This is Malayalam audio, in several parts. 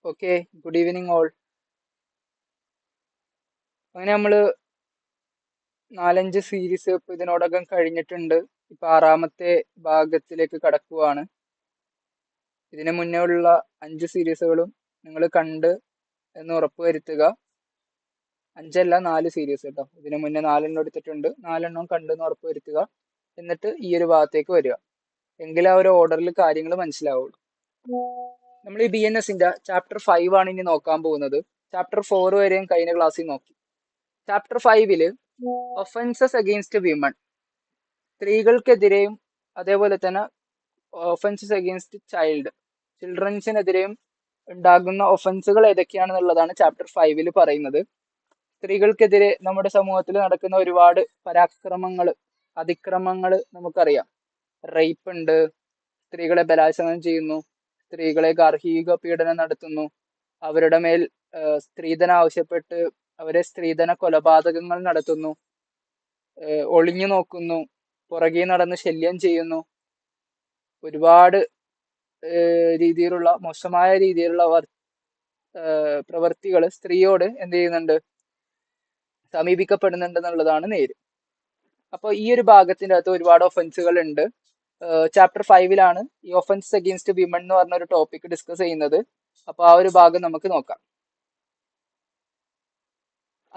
Okay, good evening all. അങ്ങനെ നമ്മൾ 4-5 സീരീസ് ഇപ്പൊ ഇതിനോടകം കഴിഞ്ഞിട്ടുണ്ട്. ഇപ്പൊ 6ാമത്തെ ഭാഗത്തിലേക്ക് കടക്കുവാണ്. ഇതിനു മുന്നേ ഉള്ള 5 സീരീസുകളും നിങ്ങൾ കണ്ട് എന്ന് ഉറപ്പുവരുത്തുക. 5 അല്ല 4 സീരീസ് കേട്ടോ. ഇതിനു മുന്നേ 4 എടുത്തിട്ടുണ്ട്. 4 കണ്ടെന്ന് ഉറപ്പുവരുത്തുക. എന്നിട്ട് ഈ ഒരു ഭാഗത്തേക്ക് വരിക. എങ്കിലും ആ ഒരു ഓർഡറിൽ കാര്യങ്ങൾ മനസ്സിലാവുള്ളൂ. നമ്മൾ ഈ BNSന്റെ ചാപ്റ്റർ 5 ആണ് ഇനി നോക്കാൻ പോകുന്നത്. ചാപ്റ്റർ 4 വരെയും കഴിഞ്ഞ ക്ലാസ്സിൽ നോക്കി. ചാപ്റ്റർ 5 ഒഫൻസസ് അഗെയിൻസ്റ്റ് വിമൺ, സ്ത്രീകൾക്കെതിരെയും അതേപോലെ തന്നെ ഒഫൻസസ് അഗെയിൻസ്റ്റ് ചിൽഡ്രൻസിനെതിരെയും ഉണ്ടാകുന്ന ഒഫൻസുകൾ ഏതൊക്കെയാണെന്നുള്ളതാണ് ചാപ്റ്റർ 5 പറയുന്നത്. സ്ത്രീകൾക്കെതിരെ നമ്മുടെ സമൂഹത്തിൽ നടക്കുന്ന ഒരുപാട് അതിക്രമങ്ങൾ നമുക്കറിയാം. റേപ്പ് ഉണ്ട്, സ്ത്രീകളെ ബലാത്സംഗം ചെയ്യുന്നു, സ്ത്രീകളെ ഗാർഹിക പീഡനം നടത്തുന്നു, അവരുടെ മേൽ സ്ത്രീധനം ആവശ്യപ്പെട്ട് അവരെ സ്ത്രീധന കൊലപാതകങ്ങൾ നടത്തുന്നു, ഒളിഞ്ഞു നോക്കുന്നു, പുറകെ നടന്ന് ശല്യം ചെയ്യുന്നു. ഒരുപാട് രീതിയിലുള്ള മോശമായ രീതിയിലുള്ള പ്രവൃത്തികൾ സ്ത്രീയോട് എന്ത് ചെയ്യുന്നുണ്ട്, സമീപിക്കപ്പെടുന്നുണ്ട് എന്നുള്ളതാണ് നേര്. അപ്പോൾ ഈ ഒരു ഭാഗത്തിന്റെ അകത്ത് ഒരുപാട് ഒഫൻസുകൾ ഉണ്ട്. ചാപ്റ്റർ 5 ഈ ഒഫൻസ് അഗെയിൻസ്റ്റ് വിമൺ എന്ന് പറഞ്ഞ ഒരു ടോപ്പിക് ഡിസ്കസ് ചെയ്യുന്നത്. അപ്പൊ ആ ഒരു ഭാഗം നമുക്ക് നോക്കാം.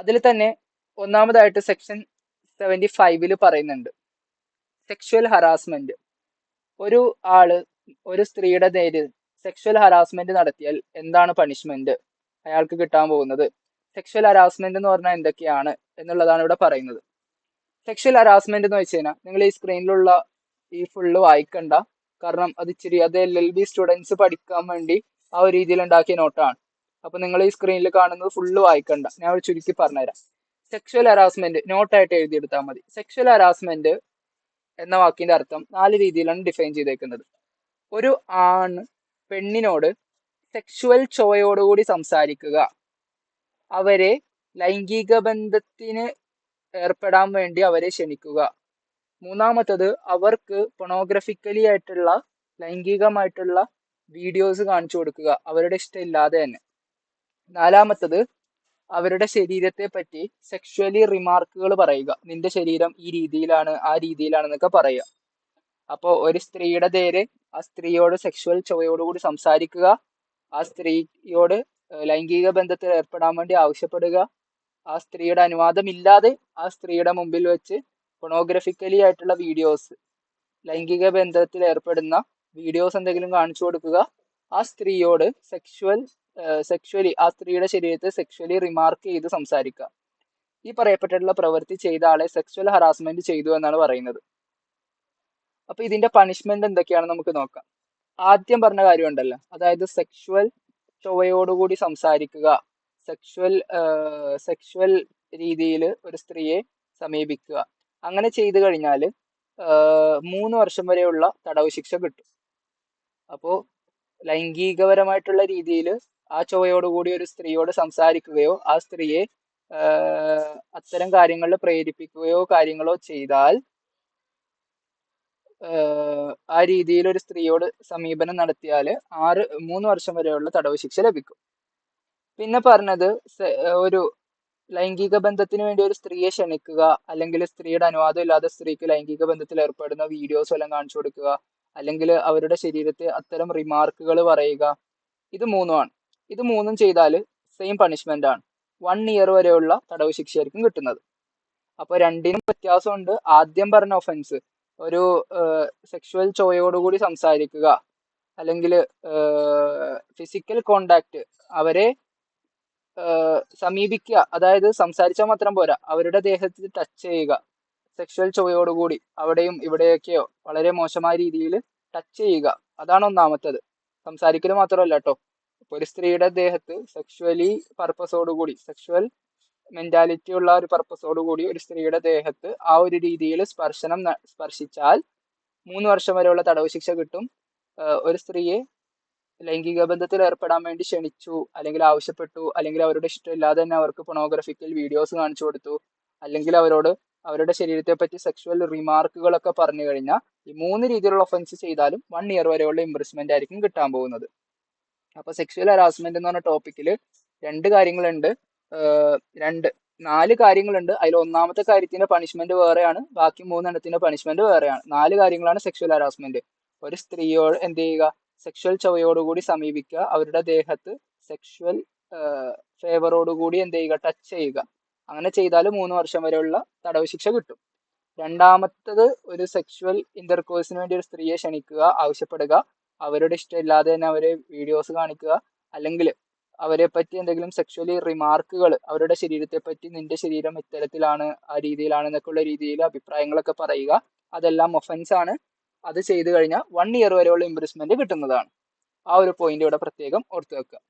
അതിൽ തന്നെ ഒന്നാമതായിട്ട് സെക്ഷൻ 75 പറയുന്നുണ്ട് സെക്ഷുവൽ ഹറാസ്മെന്റ്. ഒരു ആള് ഒരു സ്ത്രീയുടെ നേര് സെക്ഷുവൽ ഹറാസ്മെന്റ് നടത്തിയാൽ എന്താണ് പണിഷ്മെന്റ് അയാൾക്ക് കിട്ടാൻ പോകുന്നത്. സെക്ഷുവൽ ഹറാസ്മെന്റ് എന്ന് പറഞ്ഞാൽ എന്തൊക്കെയാണ് എന്നുള്ളതാണ് ഇവിടെ പറയുന്നത്. സെക്ഷുവൽ ഹറാസ്മെന്റ് എന്ന് വെച്ച് കഴിഞ്ഞാൽ നിങ്ങൾ ഈ സ്ക്രീനിലുള്ള ഈ ഫുള്ള് വായിക്കണ്ട, കാരണം അത് LLB സ്റ്റുഡൻസ് പഠിക്കാൻ വേണ്ടി ആ ഒരു രീതിയിൽ ഉണ്ടാക്കിയ നോട്ടാണ്. അപ്പൊ നിങ്ങൾ ഈ സ്ക്രീനിൽ കാണുന്നത് ഫുള്ള് വായിക്കണ്ട, ഞാൻ ഒരു ചുരുക്കി പറഞ്ഞുതരാം. സെക്ഷുവൽ ഹറാസ്മെന്റ് നോട്ടായിട്ട് എഴുതിയെടുത്താൽ മതി. സെക്ഷുവൽ ഹറാസ്മെന്റ് എന്ന വാക്കിന്റെ അർത്ഥം 4 രീതിയിലാണ് ഡിഫൈൻ ചെയ്തേക്കുന്നത്. ഒരു ആണ് പെണ്ണിനോട് സെക്ഷുവൽ ചോയോടുകൂടി സംസാരിക്കുക, അവരെ ലൈംഗിക ബന്ധത്തിന് ഏർപ്പെടാൻ വേണ്ടി അവരെ ക്ഷണിക്കുക. മൂന്നാമത്തത് അവർക്ക് പൊണോഗ്രഫിക്കലി ആയിട്ടുള്ള ലൈംഗികമായിട്ടുള്ള വീഡിയോസ് കാണിച്ചു കൊടുക്കുക, അവരുടെ ഇഷ്ടമില്ലാതെ തന്നെ. നാലാമത്തത് അവരുടെ ശരീരത്തെ പറ്റി സെക്ഷുവലി റിമാർക്കുകൾ പറയുക, നിന്റെ ശരീരം ഈ രീതിയിലാണ് ആ രീതിയിലാണെന്നൊക്കെ പറയുക. അപ്പോൾ ഒരു സ്ത്രീയുടെ നേരെ ആ സ്ത്രീയോട് സെക്ഷുവൽ ചൊവ്വയോടുകൂടി സംസാരിക്കുക, ആ സ്ത്രീയോട് ലൈംഗിക ബന്ധത്തിൽ ഏർപ്പെടാൻ വേണ്ടി ആവശ്യപ്പെടുക, ആ സ്ത്രീയുടെ അനുവാദമില്ലാതെ ആ സ്ത്രീയുടെ മുമ്പിൽ വെച്ച് പൊണോഗ്രഫിക്കലി ആയിട്ടുള്ള വീഡിയോസ്, ലൈംഗിക ബന്ധത്തിൽ ഏർപ്പെടുന്ന വീഡിയോസ് എന്തെങ്കിലും കാണിച്ചു കൊടുക്കുക, ആ സ്ത്രീയോട് സെക്ഷുവലി ആ സ്ത്രീയുടെ ശരീരത്തെ സെക്ഷുവലി റിമാർക്ക് ചെയ്ത് സംസാരിക്കുക. ഈ പറയപ്പെട്ടിട്ടുള്ള പ്രവൃത്തി ചെയ്ത ആളെ സെക്ഷുവൽ ഹറാസ്മെന്റ് ചെയ്തു എന്നാണ് പറയുന്നത്. അപ്പൊ ഇതിന്റെ പണിഷ്മെന്റ് എന്തൊക്കെയാണെന്ന് നമുക്ക് നോക്കാം. ആദ്യം പറഞ്ഞ കാര്യം ഉണ്ടല്ലോ, അതായത് സെക്ഷുവൽ ചൊവ്വയോടുകൂടി സംസാരിക്കുക, സെക്ഷുവൽ രീതിയിൽ ഒരു സ്ത്രീയെ സമീപിക്കുക, അങ്ങനെ ചെയ്തു കഴിഞ്ഞാൽ 3 വർഷം വരെയുള്ള തടവ് ശിക്ഷ കിട്ടും. അപ്പോ ലൈംഗികപരമായിട്ടുള്ള രീതിയിൽ ആ ചൊവ്വയോടുകൂടി ഒരു സ്ത്രീയോട് സംസാരിക്കുകയോ ആ സ്ത്രീയെ അത്തരം കാര്യങ്ങളിൽ പ്രേരിപ്പിക്കുകയോ കാര്യങ്ങളോ ചെയ്താൽ ആ രീതിയിൽ ഒരു സ്ത്രീയോട് സമീപനം നടത്തിയാൽ 3 വർഷം വരെയുള്ള തടവ് ശിക്ഷ ലഭിക്കും. പിന്നെ പറഞ്ഞത് ഒരു ലൈംഗിക ബന്ധത്തിന് വേണ്ടി ഒരു സ്ത്രീയെ ക്ഷണിക്കുക, അല്ലെങ്കിൽ സ്ത്രീയുടെ അനുവാദം ഇല്ലാതെ സ്ത്രീക്ക് ലൈംഗിക ബന്ധത്തിൽ ഏർപ്പെടുന്ന വീഡിയോസ് എല്ലാം കാണിച്ചു കൊടുക്കുക, അല്ലെങ്കിൽ അവരുടെ ശരീരത്തെ അത്തരം റിമാർക്കുകൾ പറയുക, ഇത് 3 ഇത് 3 ചെയ്താൽ സെയിം പണിഷ്മെന്റ് ആണ്. 1 ഇയർ വരെയുള്ള തടവ് ശിക്ഷയായിരിക്കും കിട്ടുന്നത്. അപ്പൊ രണ്ടിനും വ്യത്യാസമുണ്ട്. ആദ്യം പറഞ്ഞ ഒഫൻസ് ഒരു സെക്ഷുവൽ ചോയോടുകൂടി സംസാരിക്കുക, അല്ലെങ്കിൽ ഫിസിക്കൽ കോണ്ടാക്ട്, അവരെ സമീപിക്കുക, അതായത് സംസാരിച്ചാൽ മാത്രം പോരാ, അവരുടെ ദേഹത്ത് ടച്ച് ചെയ്യുക, സെക്ഷുവൽ ചോയോടുകൂടി അവിടെയും ഇവിടെയൊക്കെയോ വളരെ മോശമായ രീതിയിൽ ടച്ച് ചെയ്യുക, അതാണ് ഒന്നാമത്തത്. സംസാരിക്കൽ മാത്രമല്ല കേട്ടോ, ഒരു സ്ത്രീയുടെ ദേഹത്ത് സെക്ഷുവലി പർപ്പസോടുകൂടി, സെക്ഷുവൽ മെന്റാലിറ്റി ഉള്ള ഒരു പർപ്പസോടുകൂടി ഒരു സ്ത്രീയുടെ ദേഹത്ത് ആ ഒരു രീതിയിൽ സ്പർശിച്ചാൽ 3 വർഷം വരെയുള്ള തടവ് ശിക്ഷ കിട്ടും. ഒരു സ്ത്രീയെ ലൈംഗിക ബന്ധത്തിൽ ഏർപ്പെടാൻ വേണ്ടി ക്ഷണിച്ചു, അല്ലെങ്കിൽ ആവശ്യപ്പെട്ടു, അല്ലെങ്കിൽ അവരുടെ ഇഷ്ടമില്ലാതെ തന്നെ അവർക്ക് പൊണോഗ്രഫിക്കൽ വീഡിയോസ് കാണിച്ചു കൊടുത്തു, അല്ലെങ്കിൽ അവരോട് അവരുടെ ശരീരത്തെ പറ്റി സെക്ഷുവൽ റിമാർക്കുകളൊക്കെ പറഞ്ഞു കഴിഞ്ഞാൽ ഈ 3 രീതിയിലുള്ള ഒഫൻസ് ചെയ്താലും 1 ഇയർ വരെയുള്ള ഇംപ്രിസ്മെന്റ് ആയിരിക്കും കിട്ടാൻ പോകുന്നത്. അപ്പൊ സെക്ഷൽ ഹറാസ്മെന്റ് എന്ന് പറഞ്ഞ ടോപ്പിക്കിൽ രണ്ട് കാര്യങ്ങളുണ്ട്. നാല് കാര്യങ്ങളുണ്ട്. അതിൽ ഒന്നാമത്തെ കാര്യത്തിന്റെ പണിഷ്മെന്റ് വേറെയാണ്, ബാക്കി മൂന്നെണ്ണത്തിന്റെ പണിഷ്മെന്റ് വേറെയാണ്. നാല് കാര്യങ്ങളാണ് സെക്ഷൽ ഹറാസ്മെന്റ്. ഒരു സ്ത്രീയോട് എന്ത് ചെയ്യുക, സെക്ഷൽ ചൊവ്വയോടുകൂടി സമീപിക്കുക, അവരുടെ ദേഹത്ത് സെക്ഷൽ ഫേവറോടുകൂടി എന്ത് ചെയ്യുക, ടച്ച് ചെയ്യുക. അങ്ങനെ ചെയ്താൽ 3 വർഷം വരെയുള്ള തടവ് ശിക്ഷ കിട്ടും. രണ്ടാമത്തത് ഒരു സെക്ഷൽ ഇന്റർകോഴ്സിന് വേണ്ടി ഒരു സ്ത്രീയെ ക്ഷണിക്കുക, ആവശ്യപ്പെടുക, അവരുടെ ഇഷ്ടമില്ലാതെ തന്നെ അവരെ വീഡിയോസ് കാണിക്കുക, അല്ലെങ്കിൽ അവരെ പറ്റി എന്തെങ്കിലും സെക്ഷലി റിമാർക്കുകൾ, അവരുടെ ശരീരത്തെ പറ്റി നിന്റെ ശരീരം ഇത്തരത്തിലാണ്, ആ രീതിയിലാണ് എന്നൊക്കെയുള്ള രീതിയിൽ അഭിപ്രായങ്ങളൊക്കെ പറയുക, അതെല്ലാം ഒഫൻസ് ആണ്. അത് ചെയ്തു കഴിഞ്ഞാൽ 1 ഇയർ വരെയുള്ള ഇംപ്രിസ്മെന്റ് കിട്ടുന്നതാണ്. ആ ഒരു പോയിന്റ് ഇവിടെ പ്രത്യേകം ഓർത്തു വെക്കുക.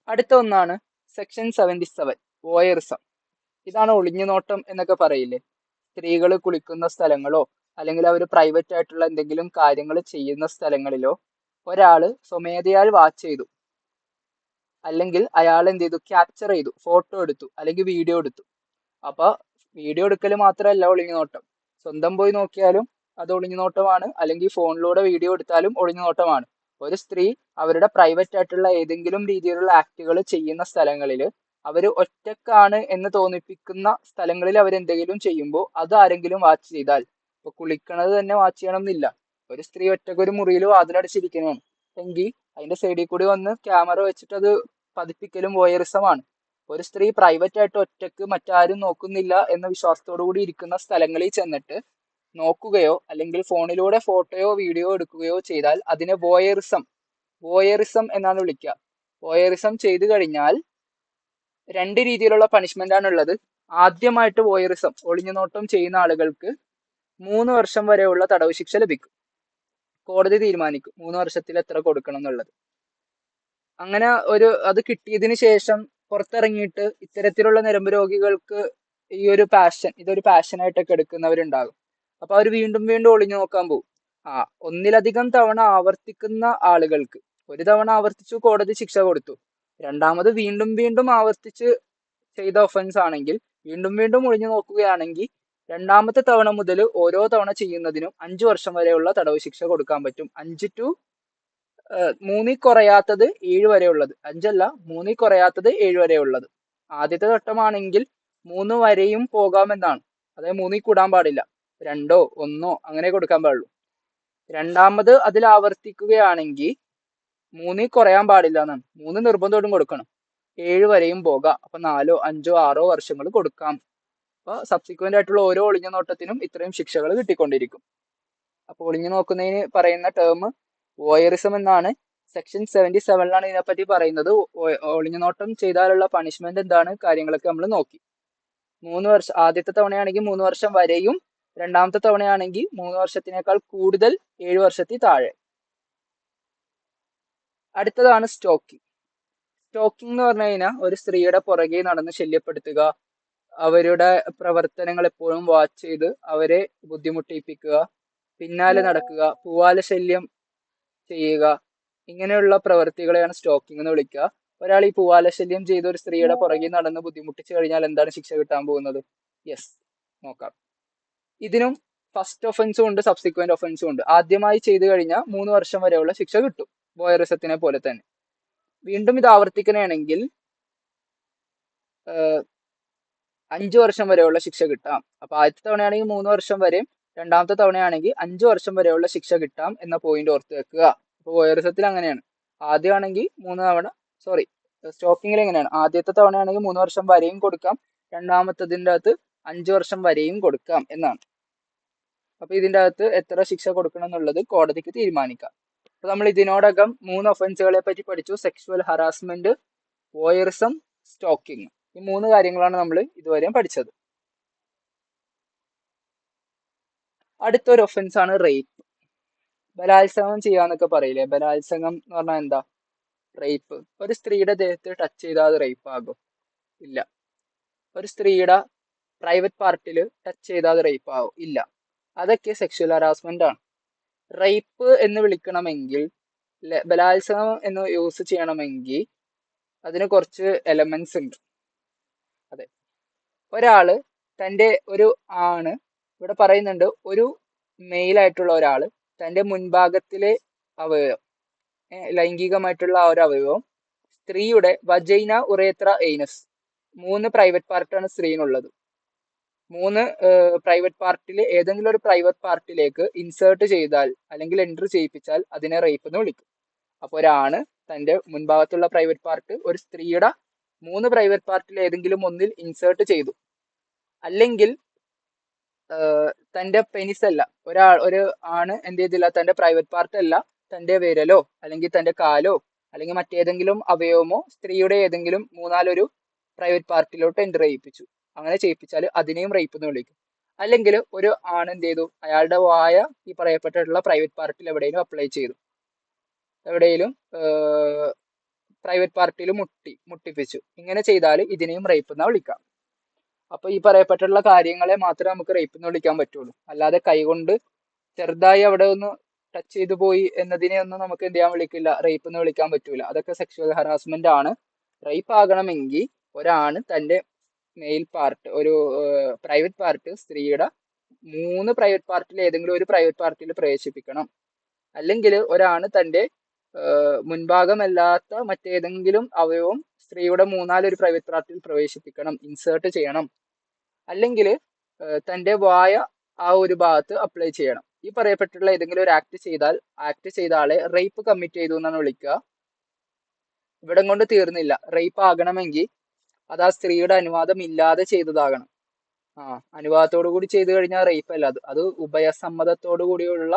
അടുത്ത ഒന്നാണ് സെക്ഷൻ 77 വോയറിസം. ഇതാണ് ഒളിഞ്ഞുനോട്ടം എന്നൊക്കെ പറയില്ലേ. സ്ത്രീകൾ കുളിക്കുന്ന സ്ഥലങ്ങളോ അല്ലെങ്കിൽ അവർ പ്രൈവറ്റ് ആയിട്ടുള്ള എന്തെങ്കിലും കാര്യങ്ങൾ ചെയ്യുന്ന സ്ഥലങ്ങളിലോ ഒരാള് സ്വമേധയാൽ വാച്ച് ചെയ്തു, അല്ലെങ്കിൽ അയാൾ എന്ത് ചെയ്തു, ക്യാപ്ചർ ചെയ്തു, ഫോട്ടോ എടുത്തു അല്ലെങ്കിൽ വീഡിയോ എടുത്തു. അപ്പൊ വീഡിയോ എടുക്കൽ മാത്രമല്ല ഒളിഞ്ഞുനോട്ടം, സ്വന്തം പോയി നോക്കിയാലും അത് ഒളിഞ്ഞുനോട്ടമാണ്, അല്ലെങ്കിൽ ഫോണിലൂടെ വീഡിയോ എടുത്താലും ഒളിഞ്ഞുനോട്ടമാണ്. ഒരു സ്ത്രീ അവരുടെ പ്രൈവറ്റ് ആയിട്ടുള്ള ഏതെങ്കിലും രീതിയിലുള്ള ആക്ടുകൾ ചെയ്യുന്ന സ്ഥലങ്ങളിൽ അവർ ഒറ്റക്കാണ് എന്ന് തോന്നിപ്പിക്കുന്ന സ്ഥലങ്ങളിൽ അവരെന്തെങ്കിലും ചെയ്യുമ്പോൾ അത് ആരെങ്കിലും വാച്ച് ചെയ്താൽ, ഇപ്പൊ കുളിക്കണത് തന്നെ വാച്ച് ചെയ്യണം എന്നില്ല, ഒരു സ്ത്രീ ഒറ്റക്ക് ഒരു മുറിയിൽ വാതിലടച്ചിരിക്കുന്നതാണ് എങ്കിൽ അതിന്റെ സൈഡിൽ കൂടി വന്ന് ക്യാമറ വെച്ചിട്ട് അത് പതിപ്പിക്കലും വോയറിസമാണ്. ഒരു സ്ത്രീ പ്രൈവറ്റ് ആയിട്ട് ഒറ്റക്ക് മറ്റാരും നോക്കുന്നില്ല എന്ന വിശ്വാസത്തോടു കൂടി ഇരിക്കുന്ന സ്ഥലങ്ങളിൽ ചെന്നിട്ട് നോക്കുകയോ അല്ലെങ്കിൽ ഫോണിലൂടെ ഫോട്ടോയോ വീഡിയോ എടുക്കുകയോ ചെയ്താൽ അതിനെ വോയറിസം എന്നാണ് വിളിക്കുക. വോയറിസം ചെയ്തു കഴിഞ്ഞാൽ 2 രീതിയിലുള്ള പണിഷ്മെന്റ് ആണ് ഉള്ളത്. ആദ്യമായിട്ട് വോയറിസം ഒളിഞ്ഞുനോട്ടം ചെയ്യുന്ന ആളുകൾക്ക് 3 വർഷം വരെയുള്ള തടവ് ശിക്ഷ ലഭിക്കും. കോടതി തീരുമാനിക്കും 3 വർഷത്തിൽ എത്ര കൊടുക്കണം എന്നുള്ളത്. അങ്ങനെ അത് കിട്ടിയതിന് ശേഷം പുറത്തിറങ്ങിയിട്ട് ഇത്തരത്തിലുള്ള ഞരമ്പ് രോഗികൾക്ക് ഇതൊരു പാഷനായിട്ടൊക്കെ എടുക്കുന്നവരുണ്ടാകും. അപ്പൊ അവർ വീണ്ടും വീണ്ടും ഒളിഞ്ഞു നോക്കാൻ പോകും. ഒന്നിലധികം തവണ ആവർത്തിക്കുന്ന ആളുകൾക്ക്, ഒരു തവണ ആവർത്തിച്ചു കോടതി ശിക്ഷ കൊടുത്തു, രണ്ടാമത് വീണ്ടും വീണ്ടും ആവർത്തിച്ച് ചെയ്ത ഒഫൻസ് ആണെങ്കിൽ, വീണ്ടും വീണ്ടും ഒളിഞ്ഞു നോക്കുകയാണെങ്കിൽ രണ്ടാമത്തെ തവണ മുതൽ ഓരോ തവണ ചെയ്യുന്നതിനും 5 വർഷം വരെയുള്ള തടവ് ശിക്ഷ കൊടുക്കാൻ പറ്റും. 5 to 3 കുറയാത്തത് 7 വരെ ഉള്ളത്, 5 അല്ല 3 കുറയാത്തത് 7 വരെ ഉള്ളത്. ആദ്യത്തെ ഘട്ടമാണെങ്കിൽ 3 വരെയും പോകാമെന്നാണ്, അതായത് 3 കൂടാൻ പാടില്ല, 2 1 അങ്ങനെ കൊടുക്കാൻ പാടുള്ളൂ. രണ്ടാമത് അതിൽ ആവർത്തിക്കുകയാണെങ്കിൽ 3 കുറയാൻ പാടില്ല എന്നാണ്, 3 നിർബന്ധമായിട്ടും കൊടുക്കണം, 7 വരെയും പോകാം. അപ്പൊ 4 5 6 വർഷങ്ങൾ കൊടുക്കാം. അപ്പൊ സബ്സിക്വന്റ് ആയിട്ടുള്ള ഓരോ ഒളിഞ്ഞു നോട്ടത്തിനും ഇത്രയും ശിക്ഷകൾ കിട്ടിക്കൊണ്ടിരിക്കും. അപ്പൊ ഒളിഞ്ഞു നോക്കുന്നതിന് പറയുന്ന ടേം വോയറിസം എന്നാണ്. സെക്ഷൻ 77 ഇതിനെപ്പറ്റി പറയുന്നത്. ഒളിഞ്ഞു നോട്ടം ചെയ്താലുള്ള പണിഷ്മെന്റ് എന്താണ്, കാര്യങ്ങളൊക്കെ നമ്മൾ നോക്കി. 3 വർഷം, ആദ്യത്തെ തവണയാണെങ്കിൽ 3 വർഷം വരെയും, രണ്ടാമത്തെ തവണയാണെങ്കിൽ 3 വർഷത്തിനേക്കാൾ കൂടുതൽ 7 വർഷത്തിൽ താഴെ. അടുത്തതാണ് സ്റ്റോക്കിംഗ്. സ്റ്റോക്കിംഗ് എന്ന് പറഞ്ഞു കഴിഞ്ഞാൽ ഒരു സ്ത്രീയുടെ പുറകെ നടന്ന് ശല്യപ്പെടുത്തുക, അവരുടെ പ്രവർത്തനങ്ങൾ എപ്പോഴും വാച്ച് ചെയ്ത് അവരെ ബുദ്ധിമുട്ടിപ്പിക്കുക, പിന്നാലെ നടക്കുക, പൂവാല ശല്യം ചെയ്യുക, ഇങ്ങനെയുള്ള പ്രവൃത്തികളെയാണ് സ്റ്റോക്കിംഗ് എന്ന് വിളിക്കുക. ഒരാൾ ഈ പൂവാല ശല്യം ചെയ്ത് ഒരു സ്ത്രീയുടെ പുറകെ നടന്ന് ബുദ്ധിമുട്ടിച്ചു കഴിഞ്ഞാൽ എന്താണ് ശിക്ഷ കിട്ടാൻ പോകുന്നത്? യെസ്, നോക്കാം. ഇതിനും ഫസ്റ്റ് ഒഫൻസും ഉണ്ട്, സബ്സിക്വന്റ് ഒഫൻസും ഉണ്ട്. ആദ്യമായി ചെയ്തു കഴിഞ്ഞാൽ 3 വർഷം വരെയുള്ള ശിക്ഷ കിട്ടും, വോയറിസത്തിനെ പോലെ തന്നെ. വീണ്ടും ഇത് ആവർത്തിക്കണമെങ്കിൽ 5 വർഷം വരെയുള്ള ശിക്ഷ കിട്ടാം. അപ്പൊ ആദ്യത്തെ തവണയാണെങ്കിൽ 3 വർഷം വരെയും, രണ്ടാമത്തെ തവണയാണെങ്കിൽ 5 വർഷം വരെയുള്ള ശിക്ഷ കിട്ടാം എന്ന പോയിന്റ് ഓർത്ത് വെക്കുക. അപ്പൊ വോയറിസത്തിൽ അങ്ങനെയാണ്. ആദ്യമാണെങ്കിൽ 3 തവണ, സ്റ്റോക്കിങ്ങിൽ എങ്ങനെയാണ്, ആദ്യത്തെ തവണയാണെങ്കിൽ 3 വർഷം വരെയും കൊടുക്കാം, രണ്ടാമത്തതിൻ്റെ അകത്ത് 5 വർഷം വരെയും കൊടുക്കാം എന്നാണ്. അപ്പൊ ഇതിൻ്റെ അകത്ത് എത്ര ശിക്ഷ കൊടുക്കണം എന്നുള്ളത് കോടതിക്ക് തീരുമാനിക്കാം. അപ്പൊ നമ്മൾ ഇതിനോടകം 3 ഒഫൻസുകളെ പറ്റി പഠിച്ചു: സെക്ഷുവൽ ഹറാസ്മെന്റ്, വോയറിസം, സ്റ്റോക്കിംഗ്. ഈ 3 കാര്യങ്ങളാണ് നമ്മൾ ഇതുവരെയും പഠിച്ചത്. അടുത്തൊരു ഒഫൻസ് ആണ് റേപ്പ്. ബലാത്സംഗം ചെയ്യാന്നൊക്കെ പറയില്ലേ. ബലാത്സംഗം എന്ന് പറഞ്ഞാൽ എന്താ? റേപ്പ്. ഒരു സ്ത്രീയുടെ ദേഹത്ത് ടച്ച് ചെയ്താൽ അത് റേപ്പ് ആകും? ഇല്ല. ഒരു സ്ത്രീയുടെ പ്രൈവറ്റ് പാർട്ടിൽ ടച്ച് ചെയ്താൽ അത് റേപ്പ് ആവും? ഇല്ല. അതൊക്കെ സെക്ഷുവൽ ഹറാസ്മെന്റ് ആണ്. റേപ്പ് എന്ന് വിളിക്കണമെങ്കിൽ, ബലാത്സംഗം എന്ന് യൂസ് ചെയ്യണമെങ്കിൽ അതിന് കുറച്ച് എലമെന്റ്സ് ഉണ്ട്. അതെ, ഒരാള് ഇവിടെ പറയുന്നുണ്ട്, ഒരു മെയിൽ ആയിട്ടുള്ള ഒരാള് തന്റെ മുൻഭാഗത്തിലെ അവയവം, ലൈംഗികമായിട്ടുള്ള ആ ഒരു അവയവം സ്ത്രീയുടെ വജൈന ഉറേത്ര എയ്നസ്, 3 പ്രൈവറ്റ് പാർട്ടാണ് സ്ത്രീനുള്ളത്. 3 പ്രൈവറ്റ് പാർട്ടിൽ ഏതെങ്കിലും ഒരു പ്രൈവറ്റ് പാർട്ടിലേക്ക് ഇൻസേർട്ട് ചെയ്താൽ അല്ലെങ്കിൽ എൻറ്റർ ചെയ്യിപ്പിച്ചാൽ അതിനെ റേപ്പ് എന്ന് വിളിക്കും. അപ്പോൾ ഒരാണ് തന്റെ മുൻഭാഗത്തുള്ള പ്രൈവറ്റ് പാർട്ട് ഒരു സ്ത്രീയുടെ 3 പ്രൈവറ്റ് പാർട്ടിൽ ഏതെങ്കിലും ഒന്നിൽ ഇൻസേർട്ട് ചെയ്തു, അല്ലെങ്കിൽ തന്റെ പെനിസ് അല്ല, ഒരു ആണ് എന്ത് ചെയ്തില്ല, തന്റെ പ്രൈവറ്റ് പാർട്ട് അല്ല, തന്റെ വിരലോ അല്ലെങ്കിൽ തന്റെ കാലോ അല്ലെങ്കിൽ മറ്റേതെങ്കിലും അവയവമോ സ്ത്രീയുടെ ഏതെങ്കിലും മൂന്നാലൊരു പ്രൈവറ്റ് പാർട്ടിലോട്ട് എൻ്റർ ചെയ്യിപ്പിച്ചു. അങ്ങനെ ചെയ്യിപ്പിച്ചാൽ അതിനെയും റേപ്പ് എന്ന് വിളിക്കും. അല്ലെങ്കിൽ ഒരു ആണ് എന്ത് ചെയ്തു, അയാളുടെ വായ ഈ പറയപ്പെട്ടിട്ടുള്ള പ്രൈവറ്റ് പാർട്ടിൽ എവിടെയെങ്കിലും അപ്ലൈ ചെയ്തു, എവിടെയെങ്കിലും പ്രൈവറ്റ് പാർട്ടിയിൽ മുട്ടിപ്പിച്ചു. ഇങ്ങനെ ചെയ്താൽ ഇതിനെയും റേപ്പ് എന്നാ വിളിക്കാം. അപ്പൊ ഈ പറയപ്പെട്ടുള്ള കാര്യങ്ങളെ മാത്രമേ നമുക്ക് റേപ്പ് എന്ന് വിളിക്കാൻ പറ്റുള്ളൂ. അല്ലാതെ കൈകൊണ്ട് ചെറുതായി അവിടെ ഒന്ന് ടച്ച് ചെയ്തു പോയി എന്നതിനെ ഒന്നും നമുക്ക് എന്ത് ചെയ്യാൻ വിളിക്കില്ല, റേപ്പ് എന്ന് വിളിക്കാൻ പറ്റൂല. അതൊക്കെ സെക്ഷുവൽ ഹറാസ്മെന്റ് ആണ്. റേപ്പ് ആകണമെങ്കിൽ ഒരാണ് തന്റെ മെയിൽ പാർട്ട്, ഒരു പ്രൈവറ്റ് പാർട്ട് സ്ത്രീയുടെ 3 പ്രൈവറ്റ് പാർട്ടിൽ ഏതെങ്കിലും ഒരു പ്രൈവറ്റ് പാർട്ടിയിൽ പ്രവേശിപ്പിക്കണം. അല്ലെങ്കിൽ ഒരാണ് തന്റെ മുൻഭാഗമല്ലാത്ത മറ്റേതെങ്കിലും അവയവം സ്ത്രീയുടെ മൂന്നാലൊരു പ്രൈവറ്റ് പാർട്ടിൽ പ്രവേശിപ്പിക്കണം, ഇൻസേർട്ട് ചെയ്യണം. അല്ലെങ്കിൽ തന്റെ വായ ആ ഒരു ഭാഗത്ത് അപ്ലൈ ചെയ്യണം. ഈ പറയപ്പെട്ടുള്ള ഏതെങ്കിലും ഒരു ആക്ട് ചെയ്ത ആളെ റേപ്പ് കമ്മിറ്റ് ചെയ്തു എന്നാണ് വിളിക്കുക. ഇവിടം കൊണ്ട് തീർന്നില്ല. റേപ്പ് ആകണമെങ്കിൽ അത് ആ സ്ത്രീയുടെ അനുവാദം ഇല്ലാതെ ചെയ്തതാകണം. അനുവാദത്തോടു കൂടി ചെയ്തു കഴിഞ്ഞാൽ റേപ്പ് അല്ല, അത് ഉഭയസമ്മതത്തോടു കൂടിയുള്ള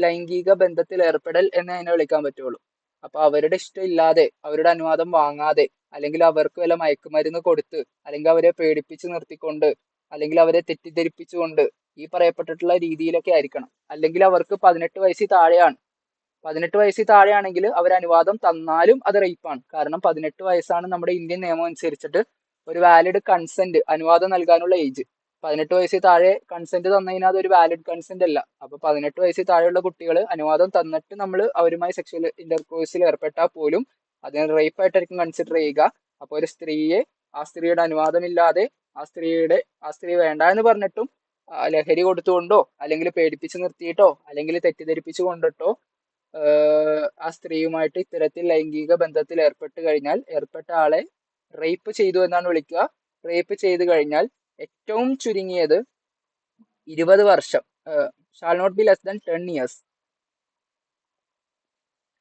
ലൈംഗിക ബന്ധത്തിൽ ഏർപ്പെടൽ എന്ന് അതിനെ വിളിക്കാൻ പറ്റുള്ളൂ. അപ്പൊ അവരുടെ ഇഷ്ടം ഇല്ലാതെ, അവരുടെ അനുവാദം വാങ്ങാതെ, അല്ലെങ്കിൽ അവർക്ക് വല്ല മയക്കുമരുന്ന് കൊടുത്ത്, അല്ലെങ്കിൽ അവരെ പേടിപ്പിച്ച് നിർത്തിക്കൊണ്ട്, അല്ലെങ്കിൽ അവരെ തെറ്റിദ്ധരിപ്പിച്ചുകൊണ്ട് ഈ പറയപ്പെട്ടിട്ടുള്ള രീതിയിലൊക്കെ ആയിരിക്കണം. അല്ലെങ്കിൽ അവർക്ക് 18 വയസ്സിൽ താഴെയാണ്. 18 വയസ്സിൽ താഴെയാണെങ്കിൽ അവർ അനുവാദം തന്നാലും അത് റേപ്പാണ്. കാരണം 18 വയസ്സാണ് നമ്മുടെ ഇന്ത്യൻ നിയമം അനുസരിച്ചിട്ട് ഒരു വാലിഡ് കൺസെന്റ്, അനുവാദം നൽകാനുള്ള ഏജ്. 18 വയസ്സിൽ താഴെ കൺസെന്റ് തന്നതിനാൽ അതൊരു വാലിഡ് കൺസെന്റ് അല്ല. അപ്പൊ 18 വയസ്സിൽ താഴെയുള്ള കുട്ടികൾ അനുവാദം തന്നിട്ട് നമ്മൾ അവരുമായി സെക്ഷൽ ഇന്റർകോഴ്സിൽ ഏർപ്പെട്ടാൽ പോലും അതിനെ റേപ്പ് ആയിട്ടായിരിക്കും കൺസിഡർ ചെയ്യുക. അപ്പൊ ഒരു സ്ത്രീയെ ആ സ്ത്രീയുടെ അനുവാദമില്ലാതെ ആ സ്ത്രീ വേണ്ട എന്ന് പറഞ്ഞിട്ടും ലഹരി കൊടുത്തുകൊണ്ടോ അല്ലെങ്കിൽ പേടിപ്പിച്ച് നിർത്തിയിട്ടോ അല്ലെങ്കിൽ തെറ്റിദ്ധരിപ്പിച്ചു കൊണ്ടിട്ടോ ആ സ്ത്രീയുമായിട്ട് ഇത്തരത്തിൽ ലൈംഗിക ബന്ധത്തിൽ ഏർപ്പെട്ട ആളെ റേപ്പ് ചെയ്തു എന്നാണ് വിളിക്കുക. റേപ്പ് ചെയ്തു കഴിഞ്ഞാൽ ഏറ്റവും ചുരുങ്ങിയത് 20 വർഷം, shall not be less than 10 years.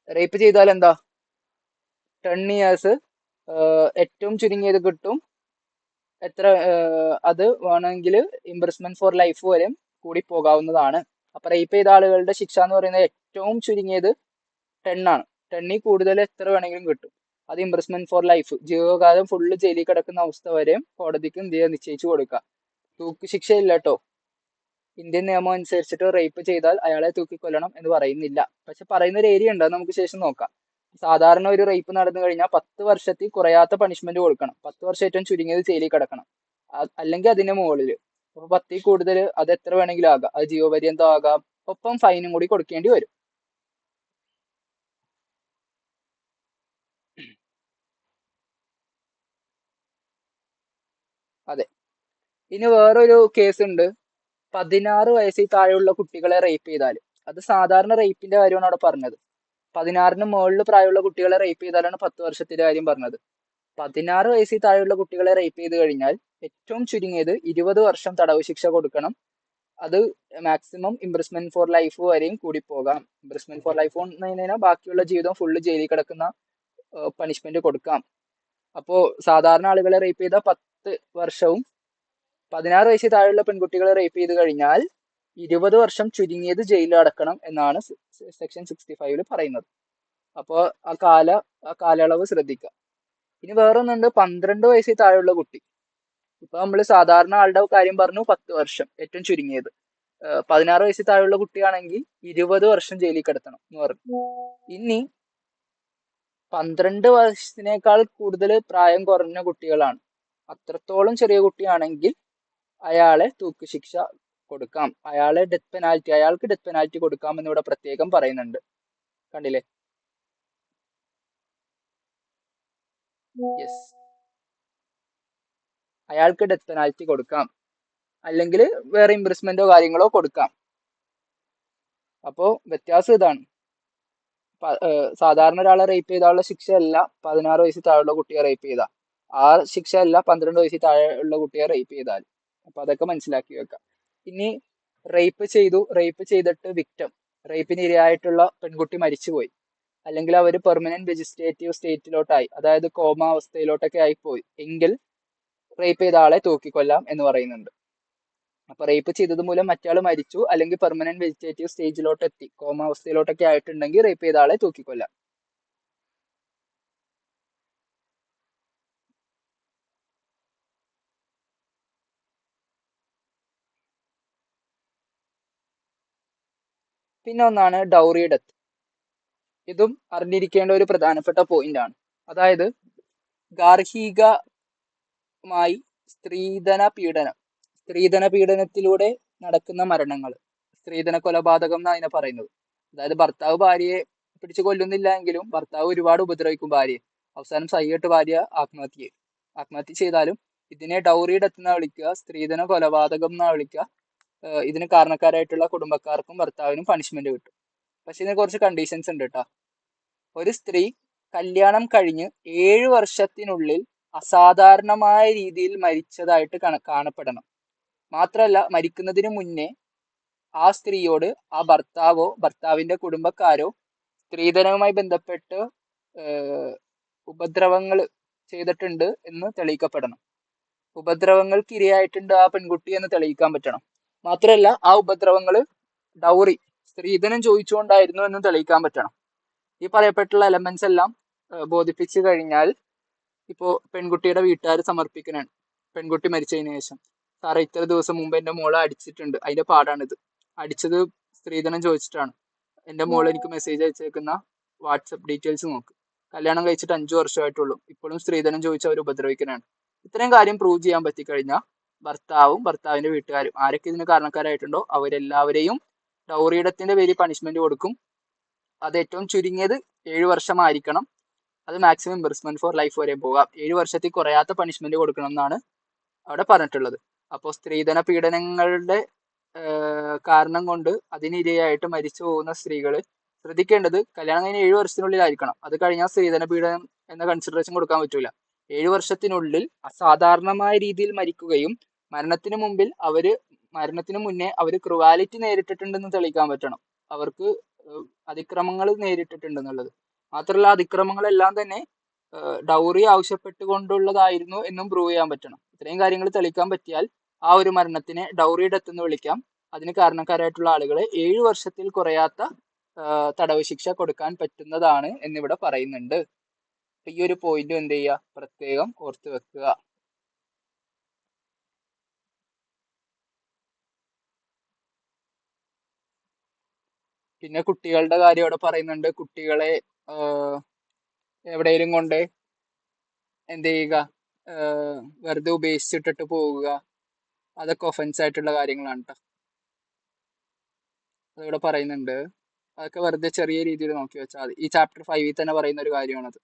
Rape ചെയ്താൽ എന്താ 10 ഇയേഴ്സ് ഏറ്റവും ചുരുങ്ങിയത് കിട്ടും. എത്ര അത് വേണമെങ്കിൽ ഇംപ്രിസ്മെന്റ് ഫോർ ലൈഫ് വരെ കൂടി പോകാവുന്നതാണ്. അപ്പൊ റേപ്പ് ചെയ്ത ആളുകളുടെ ശിക്ഷ എന്ന് പറയുന്നത് ഏറ്റവും ചുരുങ്ങിയത് 10 ആണ്. 10ൽ കൂടുതൽ എത്ര വേണമെങ്കിലും കിട്ടും. അത് ഇംപ്രിസ്മെന്റ് ഫോർ ലൈഫ്, ജീവകാലം ഫുള്ള് ജയിലിൽ കിടക്കുന്ന അവസ്ഥ വരെയും കോടതിക്ക് എന്ത് ചെയ്യാൻ നിശ്ചയിച്ചു കൊടുക്കാം. തൂക്ക് ശിക്ഷയില്ല കേട്ടോ. ഇന്ത്യൻ നിയമം അനുസരിച്ചിട്ട് റേപ്പ് ചെയ്താൽ അയാളെ തൂക്കിക്കൊല്ലണം എന്ന് പറയുന്നില്ല. പക്ഷെ പറയുന്ന ഒരു ഏരിയ ഉണ്ട്, അത് നമുക്ക് ശേഷം നോക്കാം. സാധാരണ ഒരു റേപ്പ് നടന്നു കഴിഞ്ഞാൽ 10 വർഷത്തിൽ കുറയാത്ത പണിഷ്മെന്റ് കൊടുക്കണം. 10 വർഷം ഏറ്റവും ചുരുങ്ങിയത് ജയിലിൽ കിടക്കണം, അല്ലെങ്കിൽ അതിന്റെ മുകളിൽ. അപ്പൊ 10ൽ കൂടുതൽ അത് എത്ര വേണമെങ്കിലും ആകാം, അത് ജീവപര്യന്തം ആകാം. ഒപ്പം ഫൈനും കൂടി കൊടുക്കേണ്ടി വരും. അതെ. ഇനി വേറൊരു കേസ് ഉണ്ട്. 16 വയസ്സിൽ താഴെയുള്ള കുട്ടികളെ റേപ്പ് ചെയ്താൽ, അത് സാധാരണ റേപ്പിന്റെ കാര്യമാണ് അവിടെ പറഞ്ഞത്. 16ന് മുകളിൽ പ്രായമുള്ള കുട്ടികളെ റേപ്പ് ചെയ്താലാണ് 10 വർഷത്തിന്റെ കാര്യം പറഞ്ഞത്. 16 വയസ്സിൽ താഴെയുള്ള കുട്ടികളെ റേപ്പ് ചെയ്ത് കഴിഞ്ഞാൽ ഏറ്റവും ചുരുങ്ങിയത് 20 വർഷം തടവ് ശിക്ഷ കൊടുക്കണം. അത് മാക്സിമം ഇംപ്രിസ്മെന്റ് ഫോർ ലൈഫ് വരെയും കൂടി പോകാം. ഇംപ്രിസ്മെന്റ് ഫോർ ലൈഫ് എന്ന് കഴിഞ്ഞാൽ ബാക്കിയുള്ള ജീവിതം ഫുള്ള് ജയിലിൽ കിടക്കുന്ന പണിഷ്മെന്റ് കൊടുക്കാം. അപ്പോ സാധാരണ ആളുകളെ റേപ്പ് ചെയ്ത 10 വർഷവും 16 വയസ്സിൽ താഴെയുള്ള പെൺകുട്ടികളെ റേപ്പ് ചെയ്ത് കഴിഞ്ഞാൽ 20 വർഷം ചുരുങ്ങിയത് ജയിലിൽ അടക്കണം എന്നാണ് സെക്ഷൻ 65 പറയുന്നത്. അപ്പോൾ ആ കാലയളവ് ശ്രദ്ധിക്കുക. ഇനി വേറൊന്നുണ്ട്, 12 വയസ്സിൽ താഴെയുള്ള കുട്ടി. ഇപ്പൊ നമ്മൾ സാധാരണ ആളുടെ കാര്യം പറഞ്ഞു 10 വർഷം ഏറ്റവും ചുരുങ്ങിയത്. 16 വയസ്സിൽ താഴെയുള്ള കുട്ടിയാണെങ്കിൽ 20 വർഷം ജയിലിൽ കിടത്തണം എന്ന് പറഞ്ഞു. ഇനി 12 വയസ്സിനേക്കാൾ കൂടുതൽ പ്രായം കുറഞ്ഞ കുട്ടികളാണ്, അത്രത്തോളം ചെറിയ കുട്ടിയാണെങ്കിൽ അയാളെ തൂക്ക് ശിക്ഷ കൊടുക്കാം. അയാൾക്ക് ഡെത്ത് പെനാൽറ്റി കൊടുക്കാം എന്ന് ഇവിടെ പ്രത്യേകം പറയുന്നുണ്ട്. കണ്ടില്ലേ? യെസ്, അയാൾക്ക് ഡെത്ത് പെനാൽറ്റി കൊടുക്കാം, അല്ലെങ്കിൽ വേറെ ഇംപ്രിസ്മെന്റോ കാര്യങ്ങളോ കൊടുക്കാം. അപ്പോ വ്യത്യാസം ഇതാണ്. സാധാരണ ഒരാളെ റേപ്പ് ചെയ്താലുള്ള ശിക്ഷയല്ല 16 വയസ്സിൽ താഴെയുള്ള കുട്ടിയെ റേപ്പ് ചെയ്താൽ, ആ ശിക്ഷയല്ല 12 വയസ്സിൽ താഴെ ഉള്ള കുട്ടിയെ റേപ്പ് ചെയ്താൽ. അപ്പൊ അതൊക്കെ മനസ്സിലാക്കി വെക്കാം. ഇനി റേപ്പ് ചെയ്തിട്ട് വിക്ടം, റേപ്പിന് ഇരയായിട്ടുള്ള പെൺകുട്ടി മരിച്ചുപോയി, അല്ലെങ്കിൽ അവർ പെർമനന്റ് വെജിറ്റേറ്റീവ് സ്റ്റേറ്റിലോട്ടായി, അതായത് കോമ അവസ്ഥയിലോട്ടൊക്കെ ആയിപ്പോയി എങ്കിൽ റേപ്പ് ചെയ്ത ആളെ തൂക്കിക്കൊല്ലാം എന്ന് പറയുന്നുണ്ട്. അപ്പൊ റേപ്പ് ചെയ്തത് മൂലം മറ്റയാൾ മരിച്ചു, അല്ലെങ്കിൽ പെർമനന്റ് വെജിറ്റേറ്റീവ് സ്റ്റേജിലോട്ട് എത്തി, കോമ അവസ്ഥയിലോട്ടൊക്കെ ആയിട്ടുണ്ടെങ്കിൽ റേപ്പ് ചെയ്ത ആളെ തൂക്കിക്കൊല്ലാം. പിന്നെ ഒന്നാണ് ഡൗറി ഡെത്ത്. ഇതും അറിഞ്ഞിരിക്കേണ്ട ഒരു പ്രധാനപ്പെട്ട പോയിന്റ് ആണ്. അതായത് ഗാർഹികമായി സ്ത്രീധന പീഡനത്തിലൂടെ നടക്കുന്ന മരണങ്ങൾ, സ്ത്രീധന കൊലപാതകം എന്നാണ് അതിനെ പറയുന്നത്. അതായത് ഭർത്താവ് ഭാര്യയെ പിടിച്ചു കൊല്ലുന്നില്ല എങ്കിലും ഭർത്താവ് ഒരുപാട് ഉപദ്രവിക്കും ഭാര്യയെ, അവസാനം സഹികെട്ട് ഭാര്യ ആത്മഹത്യ ചെയ്താലും ഇതിനെ ഡൗറി ഡെത്ത് എന്നാ വിളിക്കുക, സ്ത്രീധന കൊലപാതകം എന്നാ വിളിക്കുക. ഇതിന് കാരണക്കാരായിട്ടുള്ള കുടുംബക്കാർക്കും ഭർത്താവിനും പണിഷ്മെന്റ് കിട്ടും. പക്ഷെ ഇതിന് കുറച്ച് കണ്ടീഷൻസ് ഉണ്ട് കേട്ടോ. ഒരു സ്ത്രീ കല്യാണം കഴിഞ്ഞ് 7 വർഷത്തിനുള്ളിൽ അസാധാരണമായ രീതിയിൽ മരിച്ചതായിട്ട് കാണപ്പെടണം. മാത്രമല്ല, മരിക്കുന്നതിന് മുന്നേ ആ സ്ത്രീയോട് ആ ഭർത്താവോ ഭർത്താവിന്റെ കുടുംബക്കാരോ സ്ത്രീധനവുമായി ബന്ധപ്പെട്ട് ഉപദ്രവങ്ങൾ ചെയ്തിട്ടുണ്ട് എന്ന് തെളിയിക്കപ്പെടണം. ഉപദ്രവങ്ങൾക്ക് ഇരയായിട്ടുണ്ട് ആ പെൺകുട്ടി എന്ന് തെളിയിക്കാൻ പറ്റണം. മാത്രമല്ല, ആ ഉപദ്രവങ്ങൾ ഡൗറി, സ്ത്രീധനം ചോദിച്ചുകൊണ്ടായിരുന്നു എന്ന് തെളിയിക്കാൻ പറ്റണം. ഈ പറയപ്പെട്ടുള്ള എലമെന്റ്സ് എല്ലാം ബോധിപ്പിച്ചു കഴിഞ്ഞാൽ, ഇപ്പോ പെൺകുട്ടിയുടെ വീട്ടുകാർ സമർപ്പിക്കണാണ്, പെൺകുട്ടി മരിച്ചതിന് ശേഷം, സാറേ ഇത്ര ദിവസം മുമ്പ് എൻ്റെ മോളെ അടിച്ചിട്ടുണ്ട്, അതിന്റെ പാടാണിത്, അടിച്ചത് സ്ത്രീധനം ചോദിച്ചിട്ടാണ്, എൻ്റെ മോൾ എനിക്ക് മെസ്സേജ് അയച്ചേക്കുന്ന വാട്സപ്പ് ഡീറ്റെയിൽസ് നോക്ക്, കല്യാണം കഴിച്ചിട്ട് 5 വർഷമായിട്ടുള്ളൂ, ഇപ്പോഴും സ്ത്രീധനം ചോദിച്ച് അവർ ഉപദ്രവിക്കണാണ്. ഇത്രയും കാര്യം പ്രൂവ് ചെയ്യാൻ പറ്റിക്കഴിഞ്ഞാൽ ഭർത്താവും ഭർത്താവിന്റെ വീട്ടുകാരും ആരൊക്കെ ഇതിന് കാരണക്കാരായിട്ടുണ്ടോ അവരെല്ലാവരെയും ഡൗറിയിടത്തിന്റെ പേരിൽ പണിഷ്മെന്റ് കൊടുക്കും. അത് ഏറ്റവും ചുരുങ്ങിയത് 7 വർഷമായിരിക്കണം. അത് മാക്സിമം ഇംപ്രിസ്മെന്റ് ഫോർ ലൈഫ് വരെ പോകാം. 7 വർഷത്തിൽ കുറയാത്ത പണിഷ്മെന്റ് കൊടുക്കണം എന്നാണ് അവിടെ പറഞ്ഞിട്ടുള്ളത്. അപ്പോൾ സ്ത്രീധന പീഡനങ്ങളുടെ കാരണം കൊണ്ട് അതിനിരയായിട്ട് മരിച്ചു പോകുന്ന സ്ത്രീകൾ ശ്രദ്ധിക്കേണ്ടത്, കല്യാണം കഴിഞ്ഞ് 7 വർഷത്തിനുള്ളിലായിരിക്കണം. അത് കഴിഞ്ഞാൽ സ്ത്രീധന പീഡനം എന്ന കൺസിഡറേഷൻ കൊടുക്കാൻ പറ്റൂല. 7 വർഷത്തിനുള്ളിൽ അസാധാരണമായ രീതിയിൽ മരിക്കുകയും മരണത്തിന് മുന്നേ അവര് ക്രുവാലിറ്റി നേരിട്ടിട്ടുണ്ടെന്ന് തെളിയിക്കാൻ പറ്റണം. അവർക്ക് അതിക്രമങ്ങൾ നേരിട്ടിട്ടുണ്ടെന്നുള്ളത്. മാത്രമല്ല, അതിക്രമങ്ങളെല്ലാം തന്നെ ഡൗറി ആവശ്യപ്പെട്ടുകൊണ്ടുള്ളതായിരുന്നു എന്നും പ്രൂവ് ചെയ്യാൻ പറ്റണം. ഇത്രയും കാര്യങ്ങൾ തെളിയിക്കാൻ പറ്റിയാൽ ആ ഒരു മരണത്തിനെ ഡൗറി ഡെത്ത് എന്ന് വിളിക്കാം. അതിന് കാരണക്കാരായിട്ടുള്ള ആളുകളെ 7 വർഷത്തിൽ കുറയാത്ത തടവ് ശിക്ഷ കൊടുക്കാൻ പറ്റുന്നതാണ് എന്നിവിടെ പറയുന്നുണ്ട്. ഈ ഒരു പോയിന്റ് എന്ത് ചെയ്യുക, പ്രത്യേകം ഓർത്ത് വെക്കുക. പിന്നെ കുട്ടികളുടെ കാര്യം അവിടെ പറയുന്നുണ്ട്. കുട്ടികളെ എവിടെയെങ്കിലും കൊണ്ട് എന്ത് ചെയ്യുക, വെറുതെ ഉപേക്ഷിച്ചിട്ടിട്ട് പോവുക, അതൊക്കെ ഒഫൻസ് ആയിട്ടുള്ള കാര്യങ്ങളാണ് കേട്ടോ. അതിവിടെ പറയുന്നുണ്ട്. അതൊക്കെ വെറുതെ ചെറിയ രീതിയിൽ നോക്കി വെച്ചാൽ മതി. ഈ ചാപ്റ്റർ 5 തന്നെ പറയുന്ന ഒരു കാര്യമാണത്.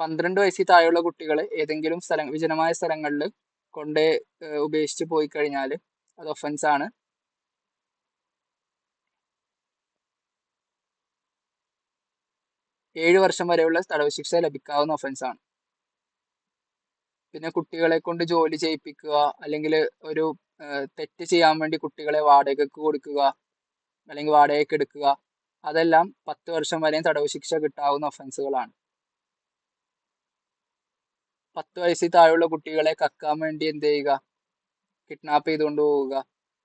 12 വയസ്സിൽ താഴെയുള്ള കുട്ടികളെ ഏതെങ്കിലും വിജനമായ സ്ഥലങ്ങളിൽ കൊണ്ട് ഉപേക്ഷിച്ച് പോയി കഴിഞ്ഞാൽ അത് ഒഫൻസ് ആണ്. ഏഴ് വർഷം വരെയുള്ള തടവ് ശിക്ഷ ലഭിക്കാവുന്ന ഒഫൻസ് ആണ്. പിന്നെ കുട്ടികളെ കൊണ്ട് ജോലി ചെയ്യിപ്പിക്കുക, അല്ലെങ്കിൽ ഒരു തെറ്റ് ചെയ്യാൻ വേണ്ടി കുട്ടികളെ വാടകയ്ക്ക് കൊടുക്കുക, അല്ലെങ്കിൽ വാടകയ്ക്ക് എടുക്കുക, അതെല്ലാം 10 വർഷം വരെയും തടവ് ശിക്ഷ കിട്ടാവുന്ന ഒഫൻസുകളാണ്. 10 വയസ്സിൽ താഴെയുള്ള കുട്ടികളെ കക്കാൻ വേണ്ടി എന്ത് ചെയ്യുക, കിഡ്നാപ്പ് ചെയ്തുകൊണ്ട് പോവുക,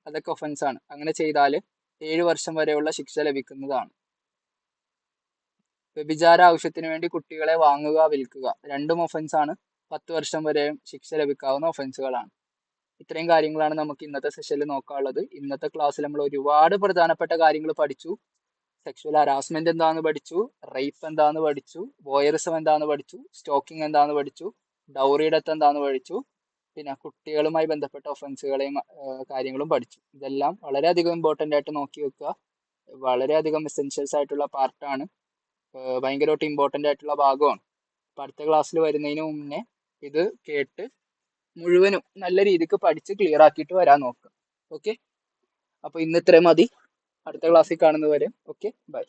അതൊക്കെ ഒഫൻസ് ആണ്. അങ്ങനെ ചെയ്താൽ 7 വർഷം വരെയുള്ള ശിക്ഷ ലഭിക്കുന്നതാണ്. വ്യഭിചാര ആവശ്യത്തിന് വേണ്ടി കുട്ടികളെ വാങ്ങുക, വിൽക്കുക, രണ്ടും ഒഫൻസ് ആണ്. 10 വർഷം വരെയും ശിക്ഷ ലഭിക്കാവുന്ന ഒഫൻസുകളാണ്. ഇത്രയും കാര്യങ്ങളാണ് നമുക്ക് ഇന്നത്തെ സെഷനിൽ നോക്കാനുള്ളത്. ഇന്നത്തെ ക്ലാസ്സിൽ നമ്മൾ ഒരുപാട് പ്രധാനപ്പെട്ട കാര്യങ്ങൾ പഠിച്ചു. സെക്ഷുവൽ ഹരാസ്മെന്റ് എന്താന്ന് പഠിച്ചു, റേപ്പ് എന്താന്ന് പഠിച്ചു, വോയറിസം എന്താന്ന് പഠിച്ചു, സ്റ്റോക്കിംഗ് എന്താന്ന് പഠിച്ചു, ഡൗറി ഡെത്ത് എന്താന്ന് പഠിച്ചു, പിന്നെ കുട്ടികളുമായി ബന്ധപ്പെട്ട ഒഫൻസുകളെയും കാര്യങ്ങളും പഠിച്ചു. ഇതെല്ലാം വളരെയധികം ഇമ്പോർട്ടൻ്റ് ആയിട്ട് നോക്കി വെക്കുക. വളരെയധികം എസെൻഷ്യൽസ് ആയിട്ടുള്ള പാർട്ടാണ്, ഭയങ്കരമായിട്ട് ഇമ്പോർട്ടൻ്റ് ആയിട്ടുള്ള ഭാഗമാണ്. അപ്പം അടുത്ത ക്ലാസ്സിൽ വരുന്നതിന് മുന്നേ ഇത് കേട്ട് മുഴുവനും നല്ല രീതിക്ക് പഠിച്ച് ക്ലിയർ ആക്കിയിട്ട് വരാൻ നോക്കുക. ഓക്കെ, അപ്പോൾ ഇന്ന് ഇത്രയും മതി. അടുത്ത ക്ലാസ്സിൽ കാണുന്നവരെ ഓക്കെ, ബൈ.